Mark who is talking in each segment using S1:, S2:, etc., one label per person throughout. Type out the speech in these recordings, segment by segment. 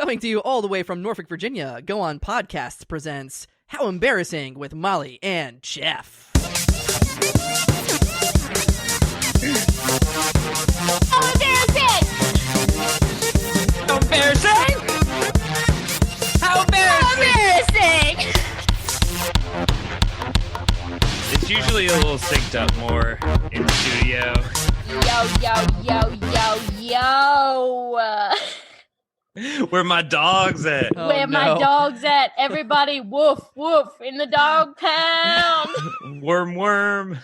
S1: Coming to you all the way from Norfolk, Virginia, Go On Podcasts presents How Embarrassing with Molly and Jeff.
S2: How embarrassing!
S3: How embarrassing! How embarrassing! It's usually a little synced up more in studio.
S2: Yo.
S3: Where my dog's at?
S1: Oh,
S2: Where my dog's at? Everybody woof woof in the dog pound.
S3: Worm.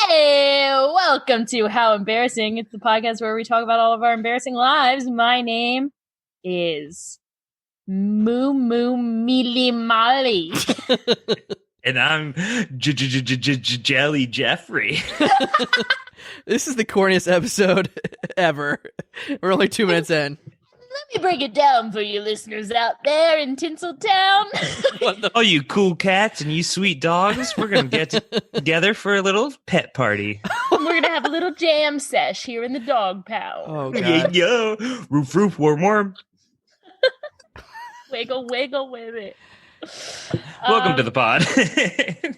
S2: Hey, welcome to How Embarrassing. It's the podcast where we talk about all of our embarrassing lives. My name is Moo Mealy Molly.
S3: And I'm Jelly Jeffrey.
S1: This is the corniest episode ever. We're only 2 minutes in.
S2: Let me break it down for you listeners out there in Tinseltown.
S3: Oh, you cool cats and you sweet dogs. We're going to get together for a little pet party.
S2: We're going to have a little jam sesh here in the dog pound.
S1: Oh,
S3: Yeah,
S1: God.
S3: yo. Roof, worm.
S2: Wiggle with it.
S3: Welcome to the pod.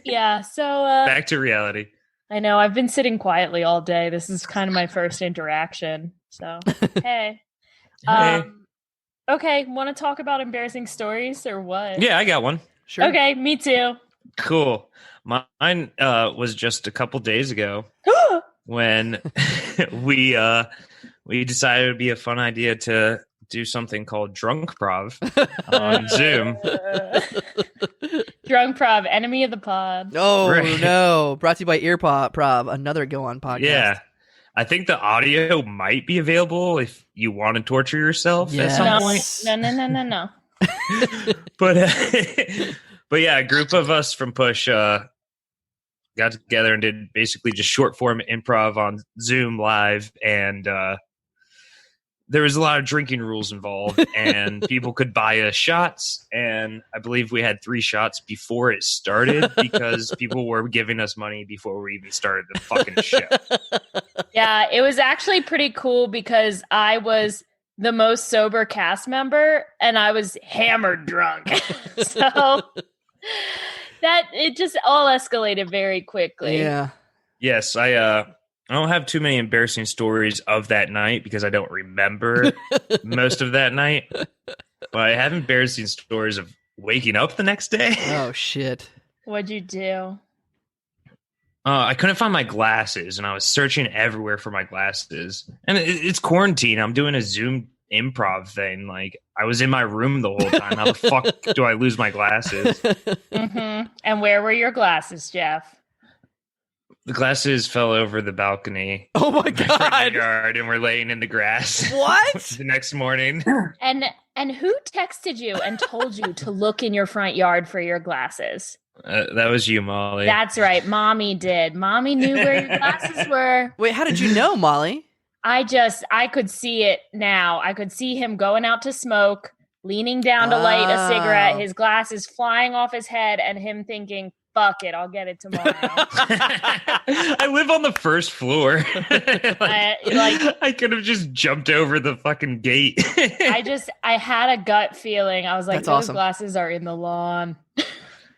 S2: Yeah, so
S3: Back to reality.
S2: I know I've been sitting quietly all day. This is kind of my first interaction. So, hey.
S3: Hey.
S2: Okay, want to talk about embarrassing stories or what?
S3: Yeah, I got one.
S1: Sure.
S2: Okay, me too.
S3: Cool. Mine was just a couple days ago when we decided it would be a fun idea to do something called drunk prov on Zoom.
S2: Drunk Prov, enemy of the pod.
S1: Oh,
S3: Right.
S1: no. Brought to you by Earprov, another Go On podcast.
S3: Yeah. I think the audio might be available if you want to torture yourself at some
S2: No,
S3: point.
S2: no.
S3: But yeah, a group of us from Push got together and did basically just short form improv on Zoom live, and there was a lot of drinking rules involved, and people could buy us shots, and I believe we had 3 shots before it started because people were giving us money before we even started the fucking show.
S2: Yeah, it was actually pretty cool because I was the most sober cast member and I was hammered drunk. So that it just all escalated very quickly.
S1: Yeah.
S3: Yes, I don't have too many embarrassing stories of that night because I don't remember most of that night. But I have embarrassing stories of waking up the next day.
S1: Oh, shit.
S2: What'd you do?
S3: I couldn't find my glasses, and I was searching everywhere for my glasses. And it's quarantine. I'm doing a Zoom improv thing. Like, I was in my room the whole time. How the fuck do I lose my glasses?
S2: Mm-hmm. And where were your glasses, Jeff?
S3: The glasses fell over the balcony.
S1: Oh, my
S3: in the
S1: God.
S3: yard, and we're laying in the grass.
S1: What?
S3: The next morning.
S2: And who texted you and told you to look in your front yard for your glasses?
S3: That was you, Molly.
S2: That's right. Mommy did. Mommy knew where your glasses were.
S1: Wait, how did you know, Molly?
S2: I could see it now. I could see him going out to smoke, leaning down to light a cigarette, his glasses flying off his head, and him thinking, fuck it, I'll get it tomorrow.
S3: I live on the first floor. I could have just jumped over the fucking gate.
S2: I had a gut feeling. I was like,
S1: That's
S2: those
S1: awesome.
S2: glasses are in the lawn.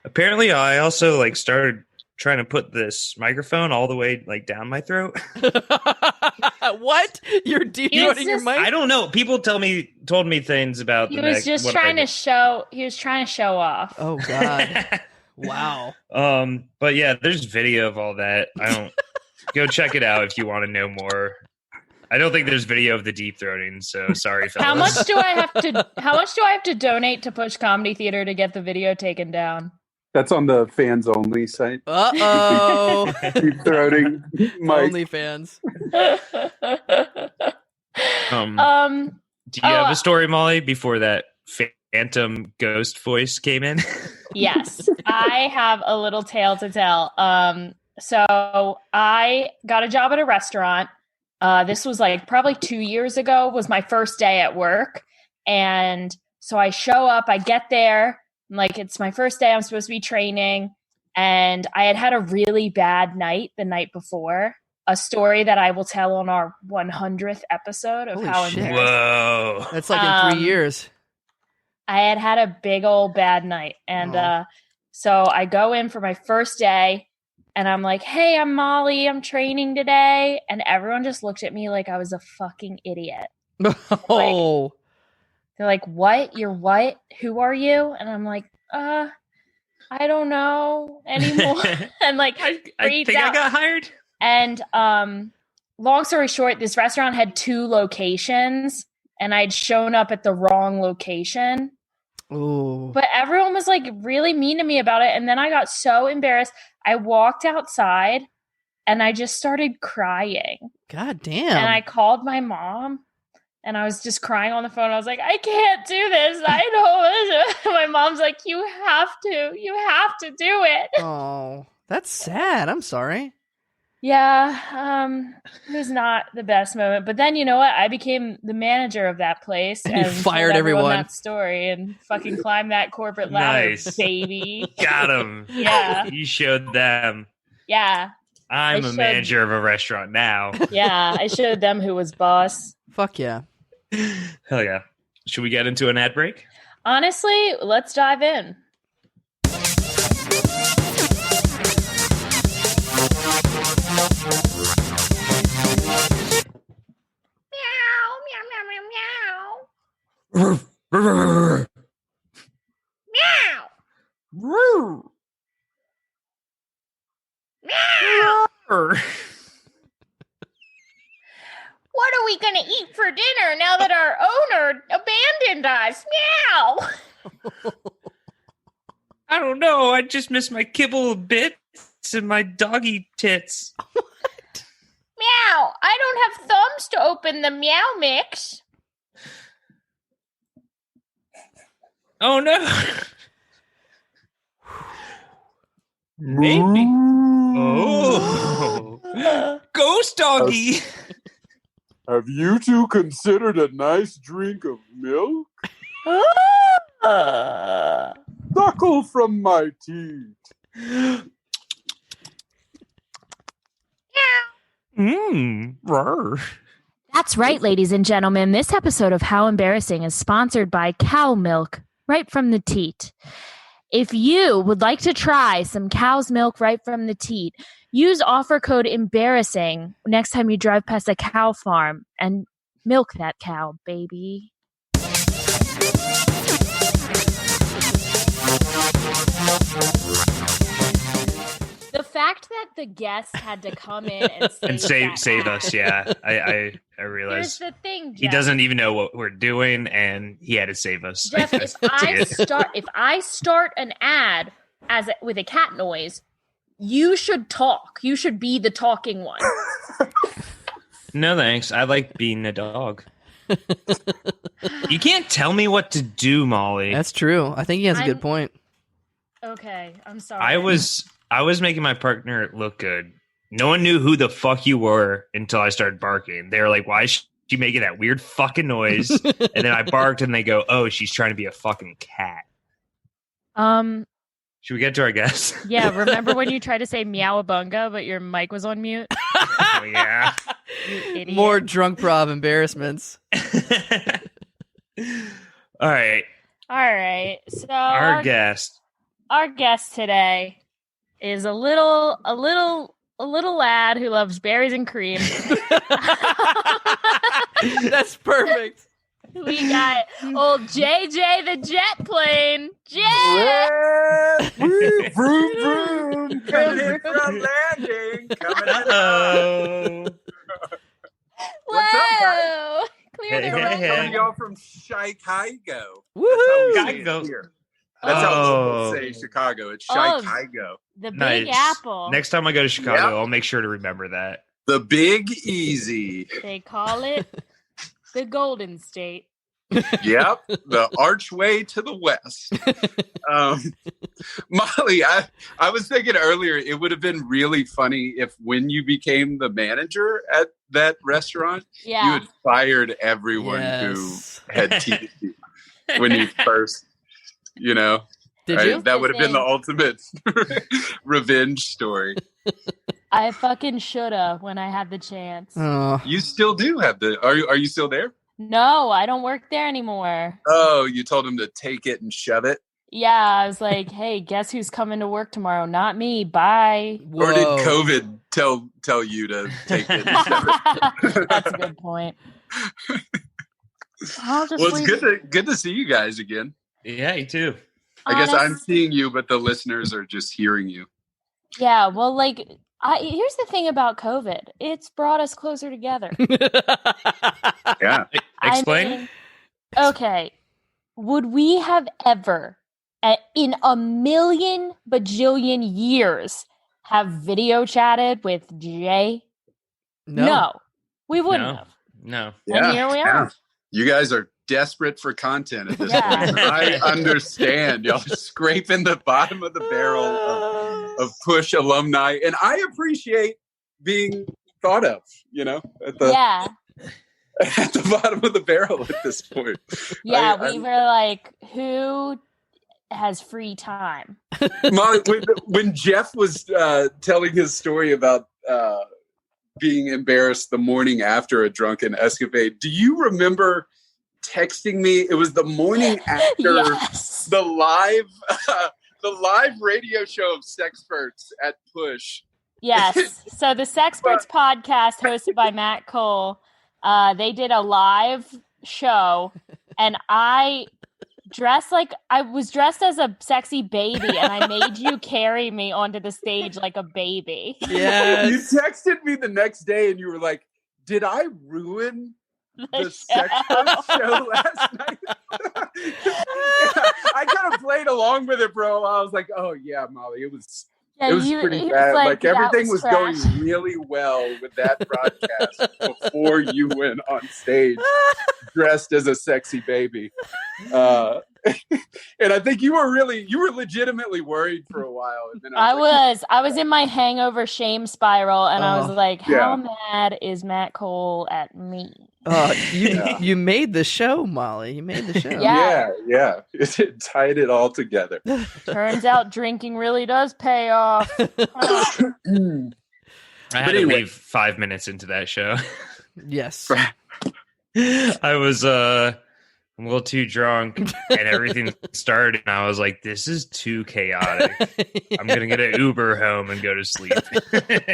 S3: Apparently, I also started trying to put this microphone all the way down my throat.
S1: What? You're deloading your mic?
S3: I don't know. People told me things about
S2: He
S3: the
S2: was
S3: neck.
S2: just
S3: what
S2: trying
S3: I
S2: to show. He was trying to show off.
S1: Oh, God. Wow.
S3: But yeah, there's video of all that. I don't go check it out if you want to know more. I don't think there's video of the deep throating, so sorry, fellas.
S2: How much do I have to donate to Push Comedy Theater to get the video taken down?
S4: That's on the fans only site.
S1: Uh-oh.
S4: Deep throating Mike.
S1: OnlyFans.
S3: Do you have a story, Molly, before that phantom ghost voice came in?
S2: Yes, I have a little tale to tell. So I got a job at a restaurant. This was probably 2 years ago, was my first day at work. And so I show up, I get there, it's my first day, I'm supposed to be training. And I had a really bad night the night before. a story that I will tell on our 100th episode of
S1: Holy
S2: How
S1: shit.
S2: Embarrassing.
S3: Whoa.
S1: That's like in 3 years.
S2: I had a big old bad night. And so I go in for my first day and I'm like, hey, I'm Molly. I'm training today. And everyone just looked at me like I was a fucking idiot.
S1: Oh.
S2: They're like, what? You're what? Who are you? And I'm like, I don't know anymore. And like,
S3: I
S2: freaked
S3: think I
S2: out.
S3: got hired.
S2: And long story short, this restaurant had 2 locations and I'd shown up at the wrong location.
S1: Ooh.
S2: But everyone was like really mean to me about it. And then I got so embarrassed. I walked outside and I just started crying.
S1: God damn.
S2: And I called my mom and I was just crying on the phone. I was like, I can't do this. I know. My mom's like, you have to do it.
S1: Oh, that's sad. I'm sorry.
S2: Yeah, it was not the best moment. But then you know what? I became the manager of that place
S1: And you
S2: told
S1: fired everyone.
S2: that story and fucking climbed that corporate ladder,
S3: Nice.
S2: baby.
S3: Got him.
S2: Yeah.
S3: You showed them.
S2: Yeah,
S3: I'm
S2: I
S3: a
S2: showed-
S3: manager of a restaurant now.
S2: yeah. I showed them who was boss.
S1: Fuck yeah.
S3: Hell yeah. Should we get into an ad break?
S2: Honestly, let's dive in. What are we going to eat for dinner now that our owner abandoned us? Meow.
S3: I don't know. I just miss my kibble bits and my doggy tits.
S2: Meow. I don't have thumbs to open the meow mix.
S3: Oh no. Maybe. Oh. Ghost doggy.
S4: Have you two considered a nice drink of milk? Suckle from my teat.
S3: Rawr.
S2: That's right, ladies and gentlemen. This episode of How Embarrassing is sponsored by cow milk, right from the teat. If you would like to try some cow's milk right from the teat, use offer code EMBARRASSING next time you drive past a cow farm and milk that cow, baby. The fact that the guest had to come in and
S3: Save us, yeah. I
S2: Here's
S3: realized
S2: the thing, Jeff.
S3: he doesn't even know what we're doing, and he had to save us.
S2: Jeff, if I start an ad with a cat noise, you should talk. You should be the talking one.
S3: No thanks. I like being a dog. You can't tell me what to do, Molly.
S1: That's true. I think he has a good point.
S2: Okay, I'm sorry.
S3: I was making my partner look good. No one knew who the fuck you were until I started barking. They were like, why is she making that weird fucking noise? And then I barked and they go, oh, she's trying to be a fucking cat. Should we get to our guest?
S2: Yeah, remember when you tried to say meowabunga, but your mic was on mute?
S3: Oh, yeah.
S2: You idiot.
S1: More drunk prov embarrassments.
S3: All right.
S2: All right. So
S3: Our guest.
S2: Our guest today is a little lad who loves berries and cream.
S1: That's perfect.
S2: We got old JJ the jet plane. Jet!
S4: Vroom, vroom.
S5: Coming from landing. Coming up.
S3: Oh.
S5: What's up, guys?
S2: Whoa! Clear the
S3: Hey,
S2: road.
S3: hey, hey.
S5: Coming y'all from Chicago.
S1: Woohoo!
S3: Chicago.
S5: That's how
S3: Oh.
S5: people say Chicago. It's
S2: Oh.
S5: Chicago.
S2: The Big
S3: Nice.
S2: Apple.
S3: Next time I go to Chicago,
S5: Yep.
S3: I'll make sure to remember that.
S5: The Big Easy.
S2: They call it the Golden State.
S5: Yep. The archway to the west. Molly, I was thinking earlier it would have been really funny if when you became the manager at that restaurant, you
S2: Yeah.
S5: had fired everyone
S1: Yes.
S5: who had teeth when you first,
S1: Did
S5: right?
S1: you?
S5: That would have been the
S2: Thing.
S5: ultimate revenge story.
S2: I fucking shoulda when I had the chance.
S1: Oh,
S5: You still do have the. Are you still there?
S2: No, I don't work there anymore.
S5: Oh, you told him to take it and shove it.
S2: Yeah, I was like, hey, guess who's coming to work tomorrow? Not me. Bye.
S5: Or did
S1: whoa.
S5: COVID tell you to take it and shove it?
S2: That's a good point. I'll just
S5: Well, it's
S2: leave-
S5: good to see you guys again.
S3: Yeah, you too.
S5: I guess I'm
S2: Honest-
S5: seeing you, but the listeners are just hearing you.
S2: Yeah, well, like, here's the thing about COVID. It's brought us closer together.
S5: Yeah.
S3: Explain.
S2: I mean, okay. Would we have ever, in a million bajillion years, have video chatted with Jay? No. We wouldn't
S3: No.
S2: have.
S3: No.
S2: And here we are.
S5: You guys are desperate for content at this
S2: Yeah.
S5: point. I understand. Y'all are scraping the bottom of the barrel of Push alumni. And I appreciate being thought of, at the
S2: Yeah.
S5: at the bottom of the barrel at this point.
S2: Yeah,
S5: I-
S2: we were like, who has free time?
S5: Molly, when Jeff was telling his story about being embarrassed the morning after a drunken escapade, do you remember texting me? It was the morning after
S2: Yes.
S5: the live radio show of Sexperts at Push.
S2: Yes. So the Sexperts podcast hosted by Matt Cole, they did a live show, and I was dressed as a sexy baby, and I made you carry me onto the stage like a baby.
S1: Yes.
S5: You texted me the next day and you were like, did I ruin the Sexperts show last night? I kind of played along with it, bro. I was like, oh yeah, Molly, it was pretty
S2: he
S5: bad.
S2: was
S5: Like
S2: "That
S5: everything was going
S2: trash."
S5: really well with that broadcast before you went on stage dressed as a sexy baby. And I think you were legitimately worried for a while. And then I
S2: was in my hangover shame spiral, and I was like, how
S5: Yeah.
S2: mad is Matt Cole at me?
S1: You made the show, Molly. You made the show.
S2: Yeah.
S5: It tied it all together.
S2: Turns out drinking really does pay off.
S3: I had to
S5: anyway.
S3: leave 5 minutes into that show.
S1: Yes.
S3: I was a little too drunk and everything started, and I was like, this is too chaotic. I'm going to get an Uber home and go to sleep.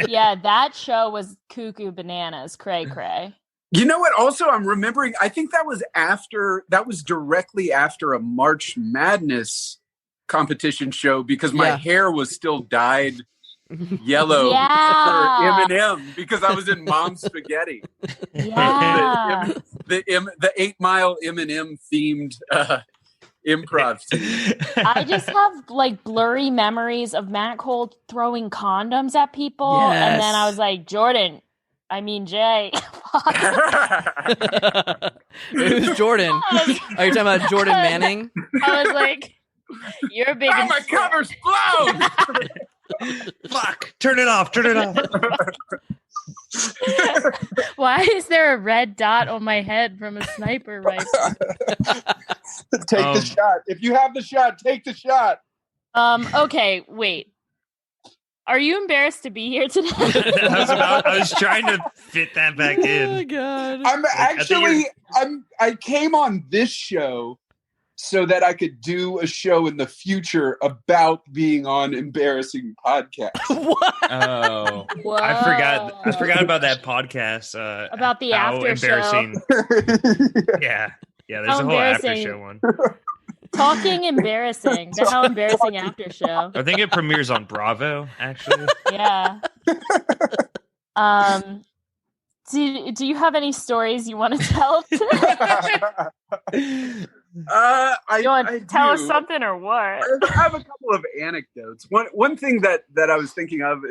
S2: Yeah, that show was cuckoo bananas, cray cray.
S5: You know what? Also, I'm remembering, I think that was directly after a March Madness competition show because my
S1: Yeah.
S5: hair was still dyed yellow
S2: Yeah.
S5: for Eminem because I was in Mom's Spaghetti.
S2: Yeah.
S5: The 8 Mile Eminem themed improv team.
S2: I just have like blurry memories of Matt Cole throwing condoms at people. And then I was like, Jay.
S1: Who's Jordan? Are you talking about Jordan Manning?
S2: I was like, you're big.
S5: Oh, my cover's blown!
S3: Fuck! Turn it off! Turn it off!
S2: Why is there a red dot on my head from a sniper rifle?
S5: Take the shot. If you have the shot, take the shot.
S2: Okay, wait. Are you embarrassed to be here today?
S3: I was trying to fit that back
S1: Oh
S3: in.
S1: God.
S5: I came on this show so that I could do a show in the future about being on embarrassing podcasts.
S1: What?
S3: Oh,
S2: Whoa.
S3: I forgot about that podcast.
S2: About the
S3: how
S2: after
S3: embarrassing. Yeah, there's
S2: How
S3: a whole after
S2: embarrassing.
S3: show one.
S2: Talking embarrassing. The How Embarrassing After Show.
S3: I think it premieres on Bravo, actually.
S2: Yeah. Do you have any stories you want to tell today? You want to tell us something or what?
S5: I have a couple of anecdotes. One thing that I was thinking of,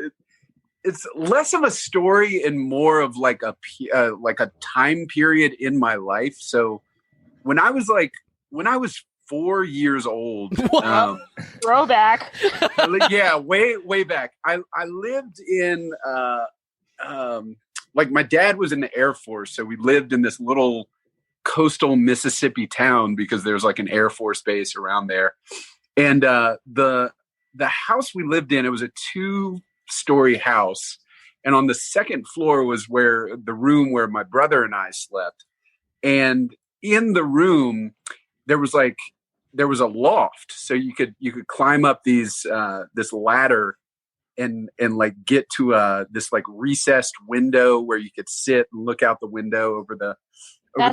S5: it's less of a story and more of like a time period in my life. So when I was 4 years old,
S2: Throwback.
S5: yeah, way back. I lived in my dad was in the Air Force, so we lived in this little coastal Mississippi town because there's like an Air Force base around there. And the house we lived in, it was a 2-story house, And on the second floor was where the room where my brother and I slept. And in the room, there was a loft, so you could climb up this ladder and like get to this like recessed window where you could sit and look out the window over the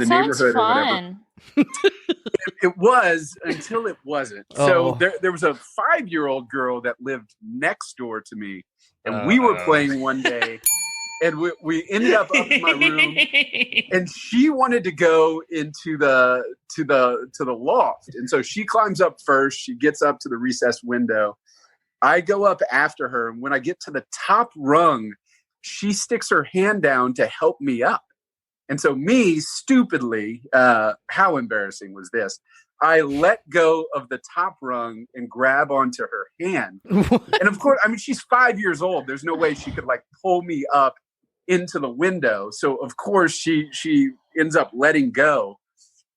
S5: neighborhood or whatever. It was until it wasn't. So there was a 5-year-old girl that lived next door to me, and we were playing one day. And we ended up in my room, and she wanted to go into the loft, and so she climbs up first. She gets up to the recessed window. I go up after her, and when I get to the top rung, she sticks her hand down to help me up. And so me, stupidly, how embarrassing was this? I let go of the top rung and grab onto her hand. And of course, I mean, she's 5 years old. There's no way she could like pull me up into the window. So of course she ends up letting go,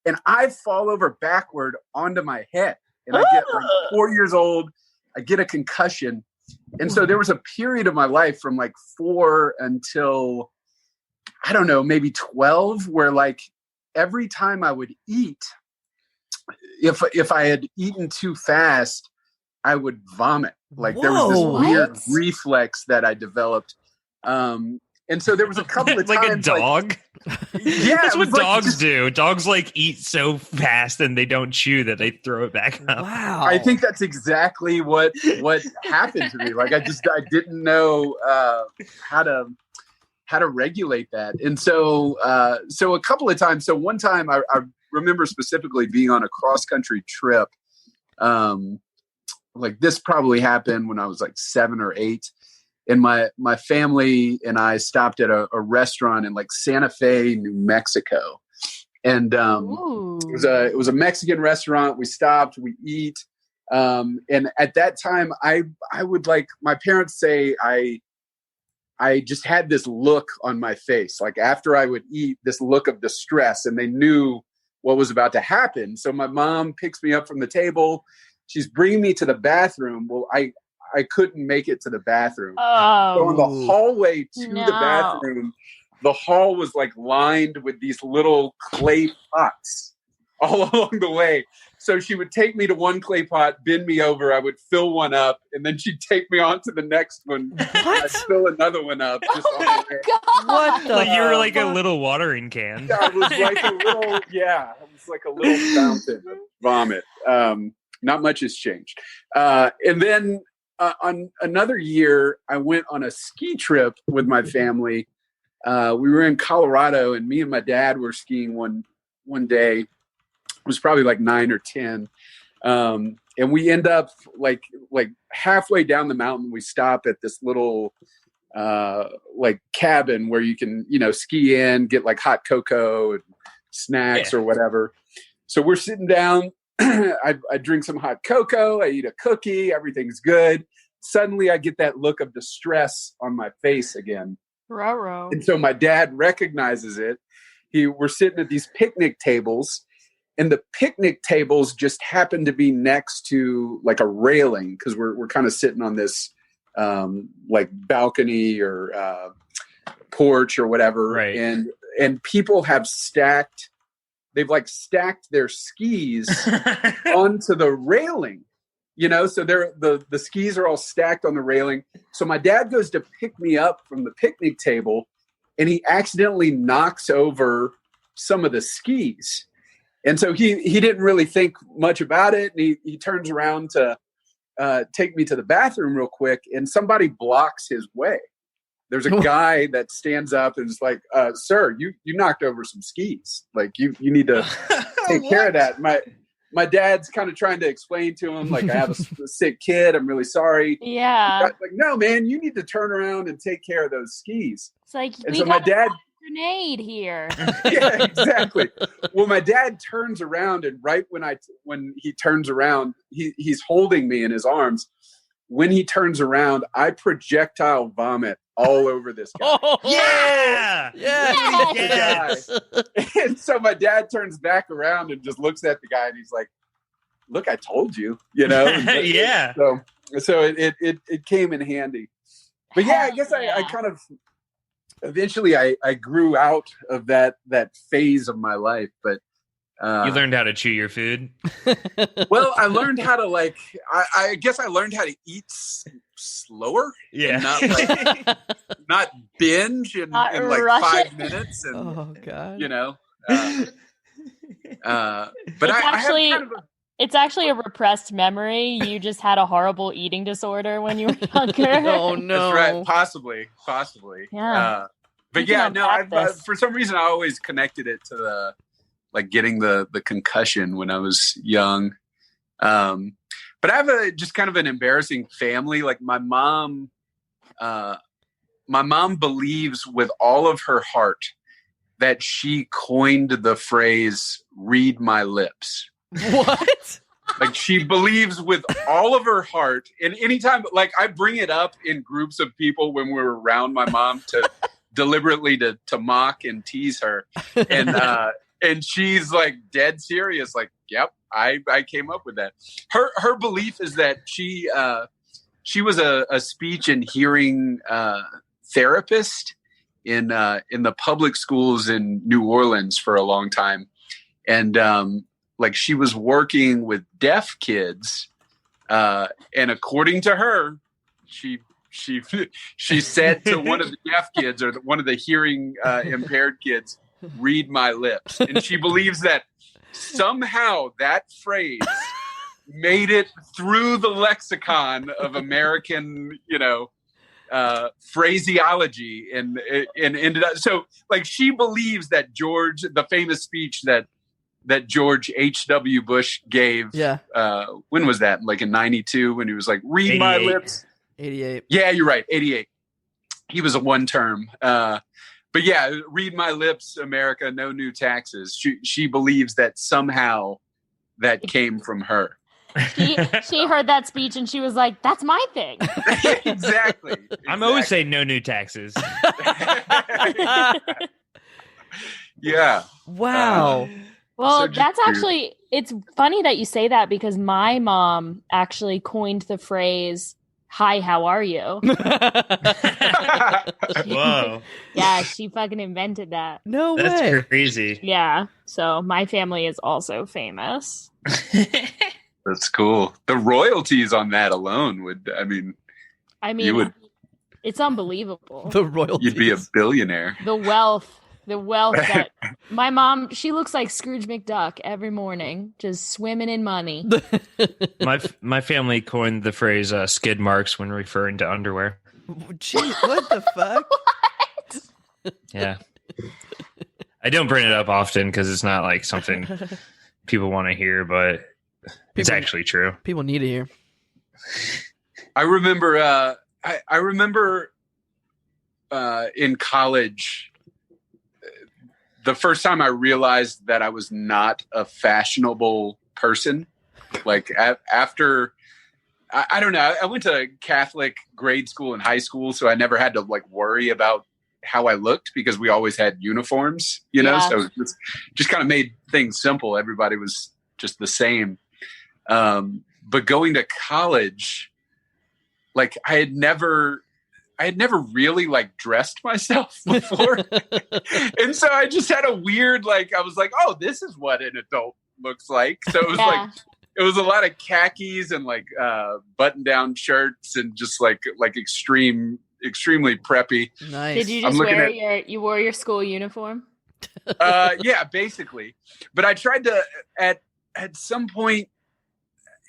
S5: and I fall over backward onto my head, and I get like 4 years old. I get a concussion. And so there was a period of my life from like 4 until, I don't know, maybe 12, where like every time I would eat, if I had eaten too fast, I would vomit. Like there was this weird reflex that I developed. And so there was a couple of
S3: like
S5: times,
S3: a dog.
S5: Yeah,
S3: that's what dogs do. Dogs like eat so fast and they don't chew that they throw it back up.
S1: Wow.
S5: I think that's exactly what happened to me. Like I didn't know how to regulate that. And so a couple of times. So one time I remember specifically being on a cross country trip. Like this probably happened when I was like 7 or 8. And my family and I stopped at a restaurant in like Santa Fe, New Mexico. And it was a Mexican restaurant. We stopped, we eat. And at that time I would, like, my parents say I just had this look on my face. Like after I would eat, this look of distress, and they knew what was about to happen. So my mom picks me up from the table. She's bringing me to the bathroom. Well, I couldn't make it to the bathroom. So on the hallway to the bathroom, the hall was like lined with these little clay pots all along the way. So she would take me to one clay pot, bend me over, I would fill one up, and then she'd take me on to the next one. I'd fill another one up. Just on the way.
S1: What the?
S3: Like you were like a little watering can.
S5: Yeah, it was like a little, it was like a little fountain of vomit. Not much has changed. And then on another year, I went on a ski trip with my family. We were in Colorado, and me and my dad were skiing one day. It was probably like 9 or 10. And we end up like halfway down the mountain. We stop at this little like cabin where you can, ski in, get like hot cocoa and snacks or whatever. So we're sitting down. I drink some hot cocoa. I eat a cookie. Everything's good. Suddenly I get that look of distress on my face again.
S2: Ruh-roh.
S5: And so my dad recognizes it. We're sitting at these picnic tables, and the picnic tables just happen to be next to like a railing, because we're kind of sitting on this like balcony or porch or whatever. Right. And people have they've like stacked their skis onto the railing, so the skis are all stacked on the railing. So my dad goes to pick me up from the picnic table, and he accidentally knocks over some of the skis. And so he didn't really think much about it. And he turns around to take me to the bathroom real quick, and somebody blocks his way. There's a guy that stands up and is like, sir, you knocked over some skis. Like you need to take care of that. My dad's kind of trying to explain to him, like, I have a sick kid. I'm really sorry.
S2: Yeah.
S5: Like, no, man, you need to turn around and take care of those skis.
S2: It's like,
S5: and so my dad,
S2: grenade here.
S5: Yeah, exactly. Well, my dad turns around, and right when he turns around, he's holding me in his arms. When he turns around, I projectile vomit all over this guy.
S1: Oh,
S3: yeah!
S1: Yes!
S5: And so my dad turns back around and just looks at the guy, and he's like, look, I told you,
S3: Yeah.
S5: So it came in handy. But yeah, I
S2: Hell
S5: guess
S2: yeah.
S5: I kind of eventually I grew out of that phase of my life. But
S3: You learned how to chew your food.
S5: well, I learned how to I guess I learned how to eat slower.
S3: Yeah.
S5: And not binge in
S2: Not
S5: like
S2: rush
S5: 5
S2: it.
S5: minutes. And
S1: Oh God.
S5: you know. But I have kind of
S2: It's actually a repressed memory. You just had a horrible eating disorder when you were younger.
S1: Oh no.
S5: That's right. Possibly.
S2: Yeah.
S5: But
S2: You can
S5: yeah, no.
S2: unpack this.
S5: For some reason, I always connected it to the getting the concussion when I was young. But I have just kind of an embarrassing family. Like my mom believes with all of her heart that she coined the phrase "read my lips."
S1: What?
S5: Like she believes with all of her heart, and anytime, like I bring it up in groups of people when we're around my mom to deliberately to mock and tease her, and she's like dead serious. Like, yep, I came up with that. Her belief is that she was a speech and hearing therapist in the public schools in New Orleans for a long time, and like she was working with deaf kids, and according to her, she said to one of the deaf kids or one of the hearing impaired kids, "Read my lips," and she believes that somehow that phrase made it through the lexicon of American, phraseology, and ended up. So, like, she believes that the famous speech that George H.W. Bush gave.
S1: Yeah.
S5: When was that? Like in '92, when he was like, "Read my
S3: 88.
S5: lips."
S1: 88.
S5: Yeah, you're right. 88. He was a one term. But yeah, "Read my lips, America, no new taxes." She believes that somehow that came from her.
S2: She heard that speech and she was like, "That's my thing."
S5: Exactly.
S3: I'm always saying no new taxes.
S5: Yeah.
S1: Wow.
S2: Well,
S5: So just
S2: that's
S5: weird.
S2: actually, it's funny that you say that because my mom actually coined the phrase, "Hi, how are you?"
S3: Whoa.
S2: Yeah, she fucking invented that.
S1: No
S3: That's
S1: way.
S3: crazy.
S2: Yeah, so my family is also famous.
S5: That's cool. The royalties on that alone would,
S2: I mean,
S5: You would-
S2: it's unbelievable.
S1: The royalties.
S5: you'd be a billionaire.
S2: The wealth that my mom, she looks like Scrooge McDuck every morning, just swimming in money.
S3: My family coined the phrase skid marks when referring to underwear.
S1: Gee, what the fuck?
S3: Yeah. I don't bring it up often because it's not like something people want to hear, but it's actually true.
S1: People need to hear.
S5: I remember I remember in college, the first time I realized that I was not a fashionable person. Like after, I don't know, I went to Catholic grade school and high school, so I never had to like worry about how I looked because we always had uniforms,
S2: Yeah.
S5: so it just kind of made things simple. Everybody was just the same. But going to college, like I had never really like dressed myself before. And so I just had a weird, like, I was like, oh, this is what an adult looks like. So it was like, it was a lot of khakis and like button down shirts and just like extremely preppy.
S1: Nice.
S2: Did you
S5: I'm
S2: just
S5: looking
S2: you wore your school uniform?
S5: Yeah, basically. But I tried to, at some point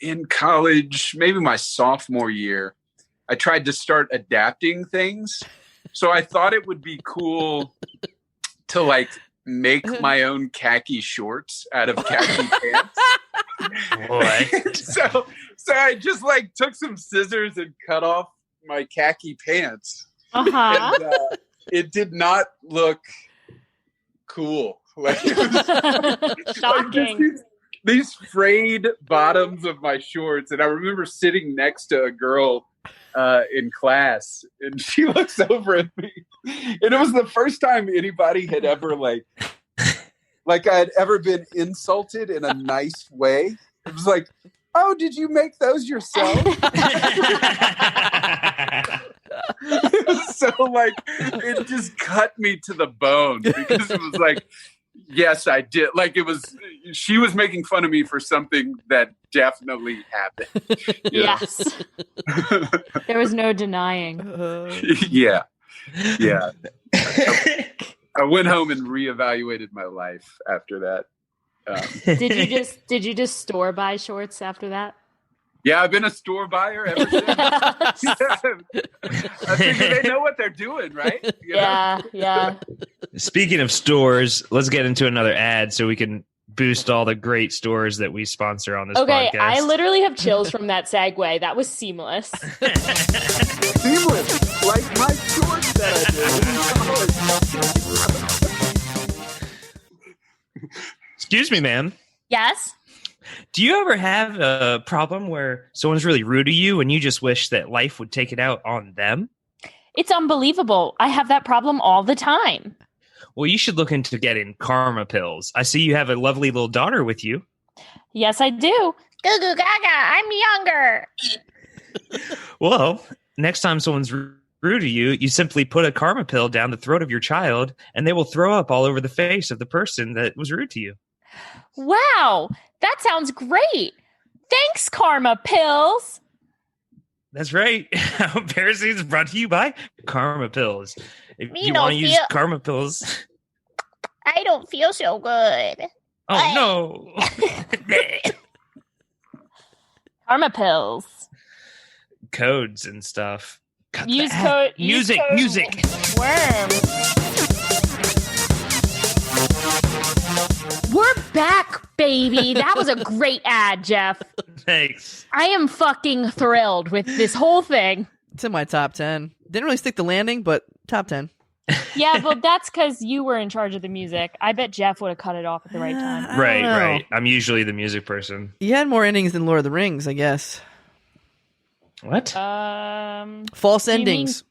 S5: in college, maybe my sophomore year, I tried to start adapting things. So I thought it would be cool to like make my own khaki shorts out of khaki pants.
S3: What?
S5: So I just like took some scissors and cut off my khaki pants.
S2: Uh-huh.
S5: And, it did not look cool. Like it was,
S2: Shocking.
S5: these frayed bottoms of my shorts, and I remember sitting next to a girl in class, and she looks over at me, and it was the first time anybody had ever like I had ever been insulted in a nice way. It was like, "Oh, did you make those yourself?" So like it just cut me to the bone because it was like, yes, I did. Like she was making fun of me for something that definitely happened.
S2: Yes. There was no denying.
S5: Yeah. I went home and reevaluated my life after that.
S2: Did you just store buy shorts after that?
S5: Yeah, I've been a store buyer ever since. I figure they know what they're doing, right? You know?
S2: Yeah.
S3: Speaking of stores, let's get into another ad so we can boost all the great stores that we sponsor on this podcast.
S2: I literally have chills from that segue. That was seamless.
S5: Seamless, like my shorts that I did.
S3: Excuse me, ma'am.
S2: Yes?
S3: Do you ever have a problem where someone's really rude to you and you just wish that life would take it out on them?
S2: It's unbelievable. I have that problem all the time.
S3: Well, you should look into getting karma pills. I see you have a lovely little daughter with you.
S2: Yes, I do. Goo goo gaga, I'm younger.
S3: Well, next time someone's rude to you, you simply put a karma pill down the throat of your child and they will throw up all over the face of the person that was rude to you.
S2: Wow, that sounds great. Thanks, Karma Pills.
S3: That's right. Embarrassing is brought to you by Karma Pills. If
S2: Me
S3: you
S2: no
S3: want to use
S2: feel-
S3: Karma Pills,
S2: I don't feel so good.
S3: oh no.
S2: Karma Pills.
S3: Codes and stuff. Cut
S2: Use
S3: that.
S2: code.
S3: Music.
S2: Worm. We're back, baby. That was a great ad, Jeff.
S3: Thanks.
S2: I am fucking thrilled with this whole thing.
S1: It's in my top 10. Didn't really stick the landing, but top 10.
S2: Yeah, but that's because you were in charge of the music. I bet Jeff would have cut it off at the right time.
S1: I don't know.
S3: Right. I'm usually the music person.
S1: He had more endings than Lord of the Rings, I guess.
S3: What?
S1: False
S2: do you
S1: endings.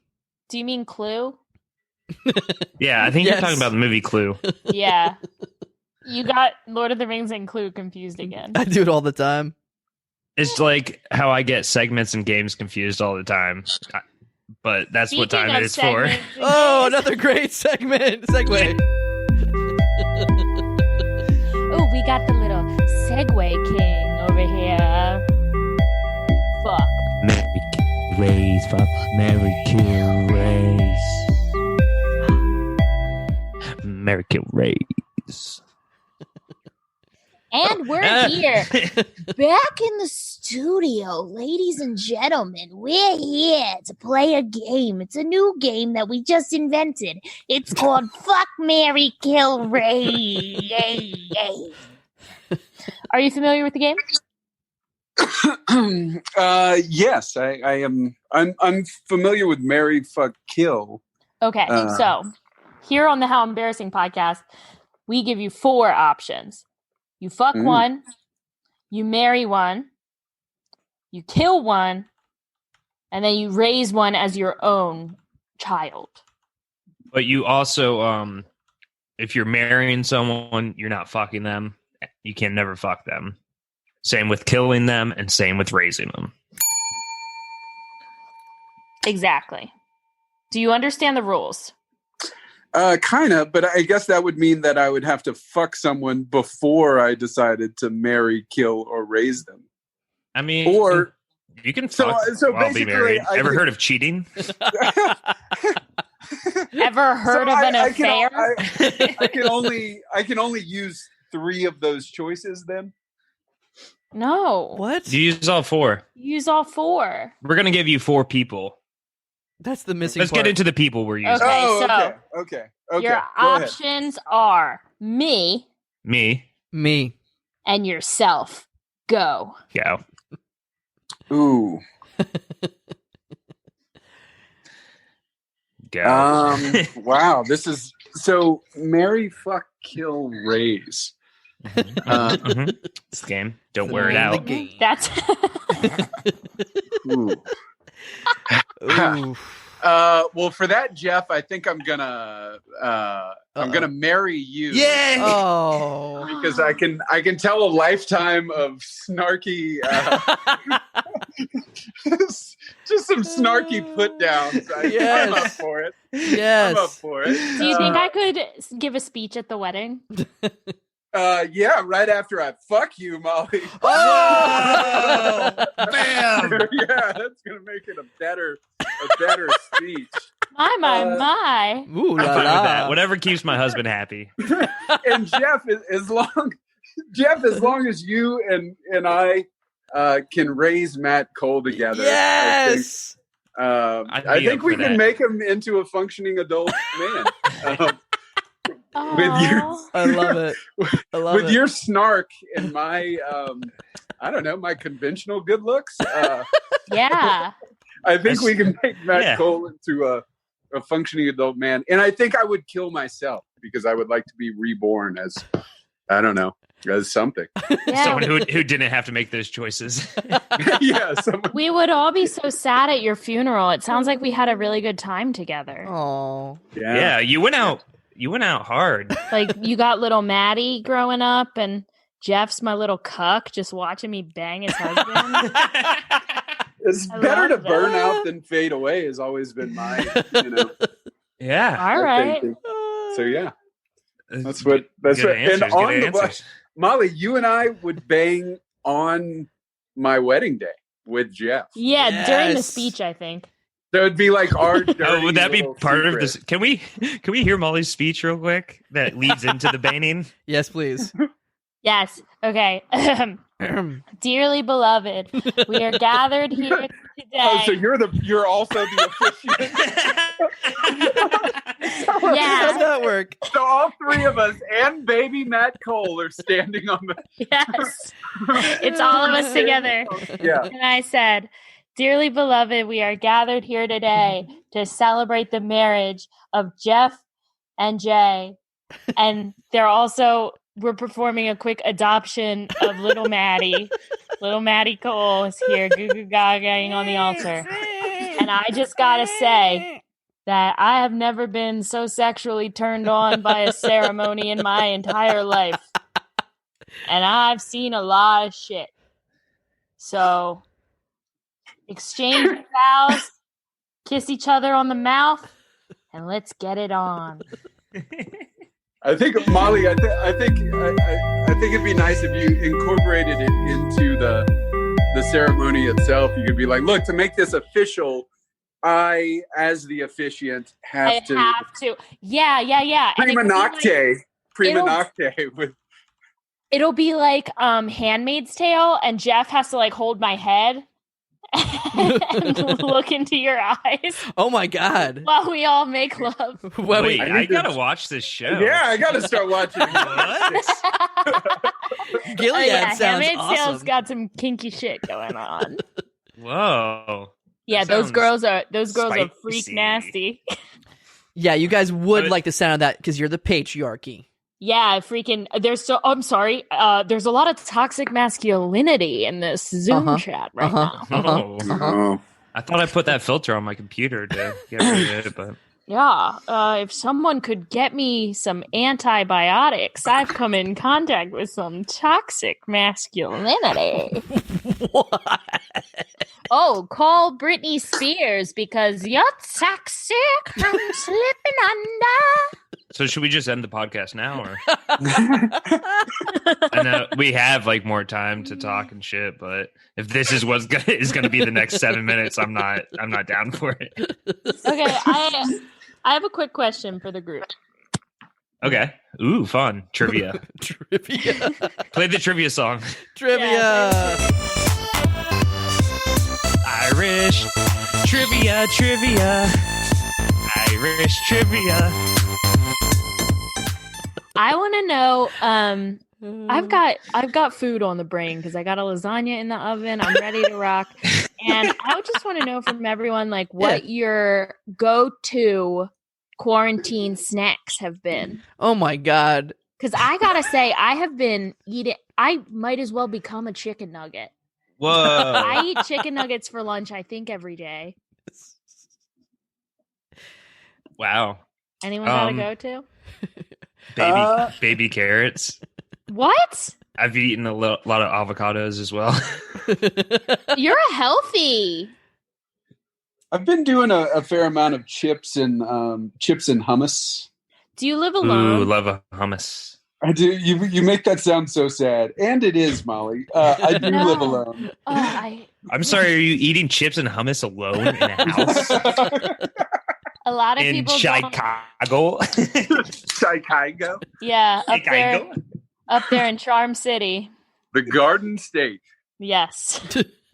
S2: Do you mean Clue?
S3: Yeah, I think
S1: Yes.
S3: you're talking about the movie Clue.
S2: Yeah. You got Lord of the Rings and Clue confused again.
S1: I do it all the time.
S3: It's like how I get segments and games confused all the time. But that's what
S2: Speaking
S3: time
S2: of
S3: it is for.
S2: segments and
S1: Oh,
S2: games-
S1: another great segment. Segue.
S2: Oh, we got the little Segway King over here. Fuck.
S6: Mary Rays, fuck Mary Kill Rays.
S3: Mary Kill Rays.
S7: And we're here, back in the studio, ladies and gentlemen. We're here to play a game. It's a new game that we just invented. It's called Fuck, Marry, Kill, Ray.
S2: Are you familiar with the game?
S5: Yes, I am. I'm familiar with Marry, Fuck, Kill.
S2: Okay, so here on the How Embarrassing podcast, we give you 4 options. You fuck one, you marry one, you kill one, and then you raise one as your own child.
S3: But you also, if you're marrying someone, you're not fucking them. You can never fuck them. Same with killing them and same with raising them.
S2: Exactly. Do you understand the rules?
S5: Kind of, but I guess that would mean that I would have to fuck someone before I decided to marry, kill, or raise them.
S3: I mean,
S5: Or
S3: you can
S5: so-
S3: fuck
S5: so
S3: while be
S5: basically,
S3: married.
S5: I
S3: Ever
S5: could-
S3: heard of cheating?
S2: Ever heard of an affair?
S5: I can only use 3 of those choices then.
S2: No.
S1: What?
S3: You use all 4.
S2: Use all 4.
S3: We're going to give you 4 people.
S1: That's the missing
S3: Let's
S1: part.
S3: get into the people we're using.
S2: Okay,
S5: Oh,
S2: so
S5: okay.
S2: your
S5: Go ahead.
S2: options are me
S3: Me.
S1: Me.
S2: and yourself. Go.
S3: Go.
S5: Ooh.
S3: Go.
S5: Wow. This is so. Marry, fuck, kill, raise.
S3: Mhm. This game. Don't wear it
S1: The
S3: out.
S1: game.
S2: That's
S5: Ooh.
S1: Ooh.
S5: Well, for that, Jeff, I think I'm gonna marry you.
S3: Yay!
S1: Oh.
S5: Because I can tell a lifetime of snarky Just some snarky put downs. I'm up for it.
S1: Yes.
S5: I'm up for it.
S2: Do you think I could give a speech at the wedding?
S5: Yeah, right after I fuck you, Molly.
S3: Oh, bam!
S5: Yeah, that's gonna make it a better speech.
S2: My.
S1: Ooh
S3: I'm
S1: la
S3: fine with that.
S1: la.
S3: Whatever keeps my husband happy.
S5: And Jeff, as long as you and I can raise Matt Cole together,
S1: Yes.
S5: I think we can make him into a functioning adult man. With your,
S1: I love it.
S5: with your snark and my, I don't know, my conventional good looks.
S2: Yeah.
S5: I think we can make Matt Cole into a functioning adult man. And I think I would kill myself because I would like to be reborn as, I don't know, as something.
S2: Yeah.
S3: Someone who didn't have to make those choices.
S5: Yeah.
S2: We would all be so sad at your funeral. It sounds like we had a really good time together.
S1: Oh.
S3: Yeah, you went out hard.
S2: Like you got little Maddie growing up and Jeff's my little cuck just watching me bang his husband.
S5: It's
S2: I
S5: better to
S2: love
S5: burn
S2: that.
S5: out than fade away has always been my,
S3: Yeah.
S2: All right.
S5: thinking. So yeah, that's
S3: Good
S5: what.
S3: answers,
S5: And on
S3: good
S5: the
S3: answers.
S5: Molly, you and I would bang on my wedding day with Jeff.
S2: Yeah, during the
S1: Yes.
S2: speech, I think.
S5: So it'd be like our.
S3: Oh, would that be
S5: dirty
S3: part
S5: little
S3: of this? Can we hear Molly's speech real quick that leads into the banging?
S1: Yes, please.
S2: Yes. Okay. Dearly beloved, we are gathered here today.
S5: Oh, so you're also the officiant.
S1: How
S2: Yeah.
S1: does that work?
S5: So all three of us and baby Matt Cole are standing on the.
S2: Yes. It's all of us together.
S5: Yeah.
S2: And I said, Dearly beloved, we are gathered here today to celebrate the marriage of Jeff and Jay. And we're performing a quick adoption of little Maddie. Little Maddie Cole is here, goo goo gagaing on the altar. And I just gotta say that I have never been so sexually turned on by a ceremony in my entire life. And I've seen a lot of shit. So exchange your vows, kiss each other on the mouth, and let's get it on.
S5: I think Molly. I think it'd be nice if you incorporated it into the ceremony itself. You could be like, "Look, to make this official, I, as the officiant, have to
S2: Yeah. And it
S5: prima
S2: could be
S5: nocte with."
S2: It'll be like Handmaid's Tale, and Jeff has to like hold my head and look into your eyes
S1: Oh my God.
S2: while we all make love.
S1: Well,
S3: Wait,
S5: I
S3: I
S5: need to-
S3: gotta watch this show.
S5: Yeah, I got to start watching.
S1: Gilead
S2: Yeah,
S1: sounds
S2: Handmaid's Tale's
S1: awesome.
S2: got some kinky shit going on.
S3: Whoa.
S2: Yeah,
S3: That
S2: those
S3: sounds
S2: girls are freak
S3: spicy.
S2: nasty.
S1: Yeah, you guys would
S3: But-
S1: like the sound of that because you're the patriarchy.
S2: Yeah, freaking. I'm sorry. There's a lot of toxic masculinity in this Zoom
S1: Uh-huh.
S2: chat right
S1: Uh-huh.
S2: now.
S3: Oh.
S5: Oh.
S3: I thought I put that filter on my computer to get rid of it, but
S2: Yeah, if someone could get me some antibiotics, I've come in contact with some toxic masculinity.
S1: What?
S2: Oh, call Britney Spears because you're toxic. I'm slipping under.
S3: so should we just end the podcast now, or? I know we have like more time to talk and shit, but if this is what's is going to be the next 7 minutes, I'm not down for it.
S2: Okay, I have a quick question for the group.
S3: Okay. Ooh, fun trivia.
S1: Trivia.
S3: Play the trivia song.
S1: Trivia.
S3: Irish trivia. Irish trivia.
S2: I want to know. I've got food on the brain because I got a lasagna in the oven. I'm ready to rock, and I would just want to know from everyone like what your go-to quarantine snacks have been.
S1: Oh my God.
S2: Because I gotta say, I have been eating. I might as well become a chicken nugget.
S3: Whoa.
S2: I eat chicken nuggets for lunch. I think every day.
S3: Wow.
S2: Anyone got a go-to?
S3: Baby carrots.
S2: What?
S3: I've eaten a lot of avocados as well.
S7: You're healthy.
S5: I've been doing a fair amount of chips and hummus.
S7: Do you live alone?
S3: Ooh, love a hummus.
S5: I do. You make that sound so sad, and it is, Molly. I do
S7: No.
S5: live alone.
S3: I'm sorry, are you eating chips and hummus alone in a house?
S7: A lot of
S3: In
S7: people
S3: Chicago?
S5: Chicago,
S7: Yeah,
S3: Chicago?
S7: up there in Charm City.
S5: the Garden State.
S7: Yes.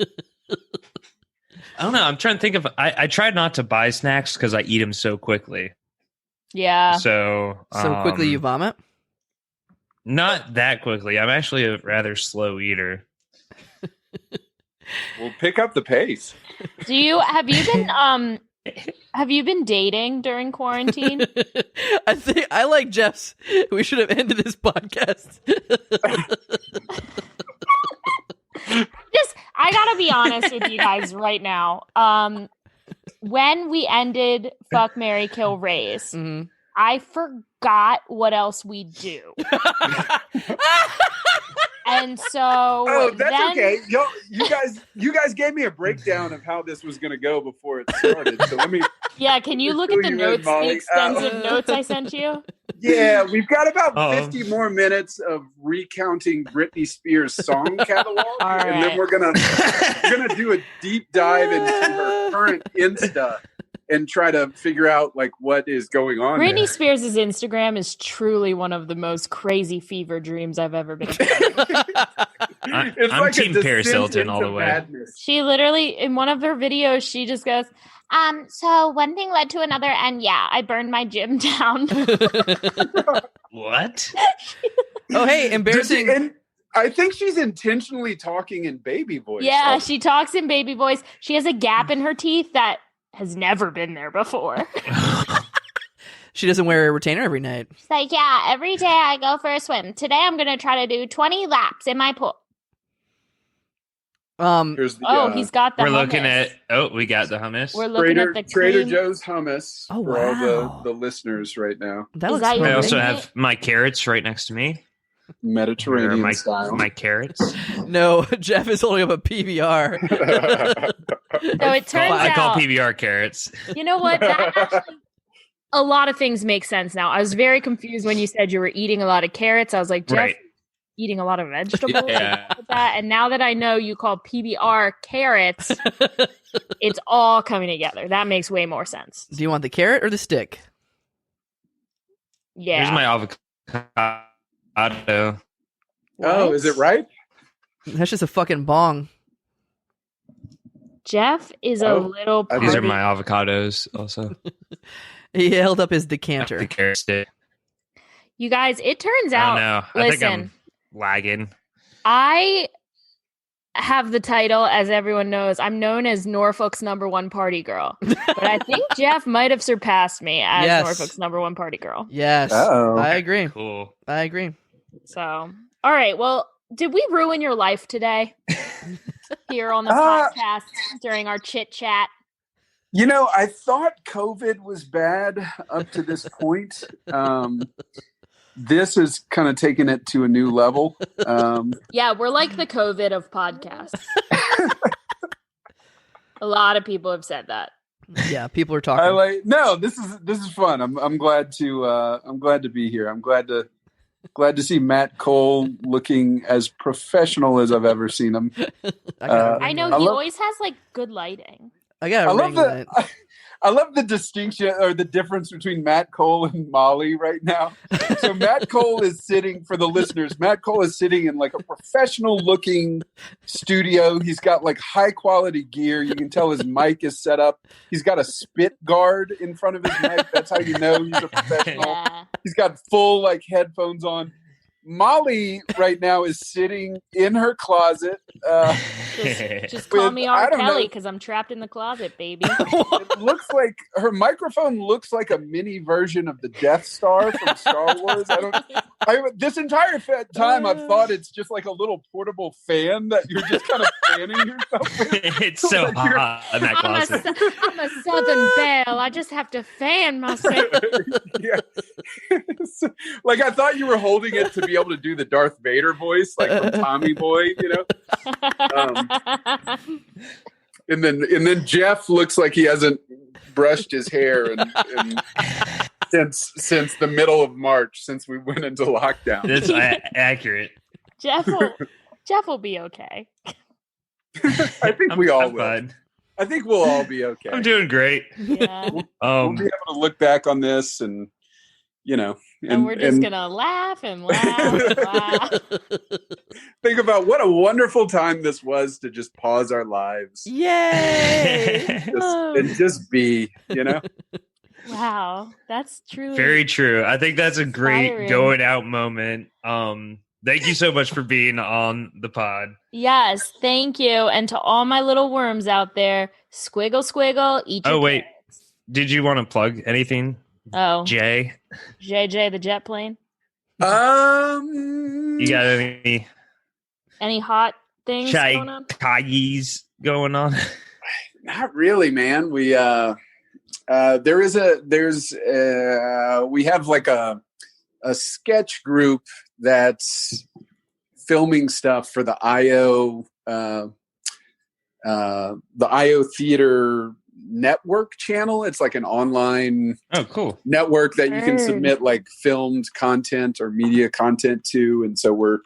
S3: I don't know. I'm trying to think of. I tried not to buy snacks because I eat them so quickly.
S7: Yeah.
S3: So
S1: quickly you vomit?
S3: Not that quickly. I'm actually a rather slow eater.
S5: We'll pick up the pace.
S7: Have you been dating during quarantine?
S1: I think I like Jeff's. We should have ended this podcast.
S7: I gotta be honest with you guys right now. When we ended Fuck, Marry, Kill, Raise, I forgot what else we do. And so
S5: that's okay. You guys gave me a breakdown of how this was going to go before it started. So let me.
S7: Yeah, can you look at the notes, the extensive notes I sent you?
S5: Yeah, we've got about 50 more minutes of recounting Britney Spears' song catalog, and then we're gonna do a deep dive into her current Insta and try to figure out like what is going on.
S7: Britney Spears' Instagram is truly one of the most crazy fever dreams I've ever been.
S3: I'm
S5: like
S3: Team Paris Hilton all the way.
S5: Madness.
S7: She literally, in one of her videos, she just goes, so one thing led to another, and yeah, I burned my gym down.
S3: What?
S1: Oh, hey, embarrassing.
S5: And I think she's intentionally talking in baby voice.
S7: Yeah, she talks in baby voice. She has a gap in her teeth that has never been there before.
S1: She doesn't wear a retainer every night.
S7: She's like, yeah, every day I go for a swim. Today I'm going to try to do 20 laps in my pool.
S5: Here's the,
S7: he's got the
S3: We're
S7: hummus.
S3: looking at. Oh, we got the hummus.
S7: We're looking at the
S5: Trader
S7: cream.
S5: Joe's hummus
S1: Oh,
S5: for
S1: wow.
S5: all the listeners right now.
S1: That
S7: Is
S1: looks
S7: that your
S3: I
S1: great.
S3: also
S7: favorite?
S3: have my carrots right next to me.
S5: Mediterranean
S3: my
S5: style.
S3: my carrots.
S1: No, Jeff is holding up a PBR.
S7: So it turns
S3: I call
S7: out,
S3: PBR carrots.
S7: you know what? That actually, a lot of things make sense now. I was very confused when you said you were eating a lot of carrots. I was like, Jeff,
S3: Right.
S7: eating a lot of vegetables?
S3: Yeah.
S7: Like that. And now that I know you call PBR carrots, it's all coming together. That makes way more sense.
S1: Do you want the carrot or the stick?
S7: Yeah.
S3: Here's my avocado.
S5: Oh, is it right?
S1: That's just a fucking bong.
S7: Jeff is a little
S5: I
S3: These are
S7: party-
S3: my avocados also.
S1: He held up his
S3: The
S1: decanter.
S3: carrot stick.
S7: You guys, it turns
S3: I
S7: out,
S3: don't know. I think
S7: listen,
S3: I'm lagging.
S7: I have the title, as everyone knows, I'm known as Norfolk's #1 party girl. But I think Jeff might have surpassed me as
S1: Yes.
S7: Norfolk's #1 party girl.
S1: Yes.
S5: Uh-oh.
S1: I agree.
S3: Cool.
S1: I agree.
S7: So, all right. Well, did we ruin your life today here on the
S5: Uh,
S7: podcast during our chit chat?
S5: You know, I thought COVID was bad up to this point. This is kind of taking it to a new level.
S7: Yeah, we're like the COVID of podcasts. A lot of people have said that.
S1: Yeah, people are talking.
S5: This is fun. I'm glad to be here. I'm glad to see Matt Cole looking as professional as I've ever seen him.
S7: I know
S5: I
S7: he
S5: love-
S7: always has like good lighting.
S1: I got a
S5: I love
S1: ring light.
S5: I love the distinction or the difference between Matt Cole and Molly right now. So Matt Cole is sitting, for the listeners, Matt Cole is sitting in like a professional looking studio. He's got like high quality gear. You can tell his mic is set up. He's got a spit guard in front of his mic. That's how you know he's a professional.
S7: Yeah.
S5: He's got full like headphones on. Molly right now is sitting in her closet
S2: Just call me
S5: I
S2: R.
S5: don't
S2: Kelly
S5: know.
S2: because I'm trapped in the closet, baby.
S5: It looks like her microphone looks like a mini version of the Death Star from Star Wars. This entire time I've thought it's just like a little portable fan that you're just kind of fanning yourself with.
S3: It's so hot in that closet.
S2: I'm a Southern belle. I just have to fan myself.
S5: Yeah. Like I thought you were holding it to be able to do the Darth Vader voice, like from Tommy Boy, you know. And then Jeff looks like he hasn't brushed his hair and since the middle of March, since we went into lockdown.
S3: That's accurate.
S2: Jeff will be okay.
S5: I think we all will.
S3: Fine.
S5: I think we'll all be okay.
S3: I'm doing great.
S2: Yeah.
S5: We'll be able to look back on this and, you know.
S2: And we're just going to laugh and laugh and laugh.
S5: Think about what a wonderful time this was to just pause our lives.
S1: Yay!
S5: And just be, you know?
S2: Wow. That's truly
S3: Very true. I think that's a great
S2: inspiring.
S3: going out moment. Thank you so much for being on the pod.
S2: Yes, thank you. And to all my little worms out there, squiggle, squiggle, eat your
S3: Wait.
S2: carrots.
S3: Did you want to plug anything,
S2: Oh,
S3: Jay?
S2: JJ the jet plane.
S3: You got any
S2: Hot things going on?
S3: Chinese going on?
S5: Not really, man. We we have like a sketch group that's filming stuff for the IO Theater Network channel. It's like an online
S3: Cool
S5: network that you can submit like filmed content or media content to, and so we're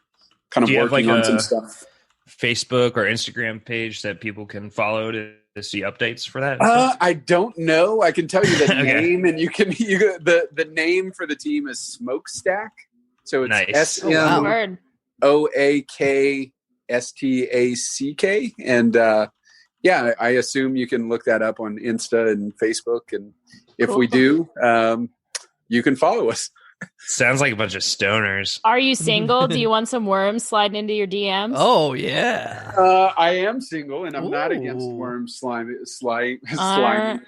S5: kind of working on some stuff.
S3: Facebook or Instagram page that people can follow to see updates for that?
S5: I don't know. I can tell you the name, and the name for the team is Smokestack. So it's
S3: Nice.
S5: SMOAKSTACK, and yeah, I assume you can look that up on Insta and Facebook, and if we do, you can follow us.
S3: Sounds like a bunch of stoners.
S2: Are you single? Do you want some worms sliding into your DMs?
S1: Oh yeah.
S5: I am single, and I'm not against worms sliding into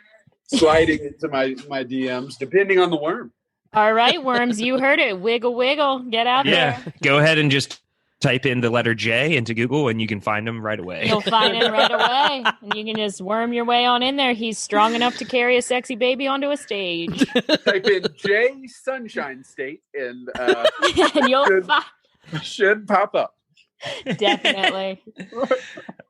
S5: my DMs, depending on the worm.
S2: All right, worms, you heard it. Wiggle, wiggle. Get out there.
S3: Go ahead and just type in the letter J into Google, and you can find him right away.
S2: You'll find him right away. And you can just worm your way on in there. He's strong enough to carry a sexy baby onto a stage.
S5: Type in J Sunshine State, and
S2: And you'll
S5: should pop up.
S2: Definitely.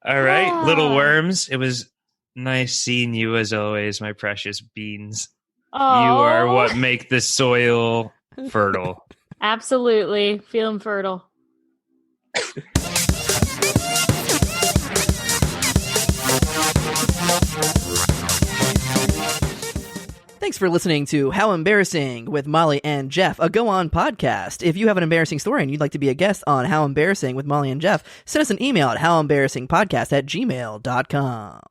S3: All right, little worms. It was nice seeing you as always, my precious beans.
S2: Oh,
S3: You are what make the soil fertile.
S2: absolutely. Feeling fertile.
S1: Thanks for listening to How Embarrassing with Molly and Jeff, a Go On podcast. If you have an embarrassing story and you'd like to be a guest on How Embarrassing with Molly and Jeff, send us an email at howembarrassingpodcast@gmail.com.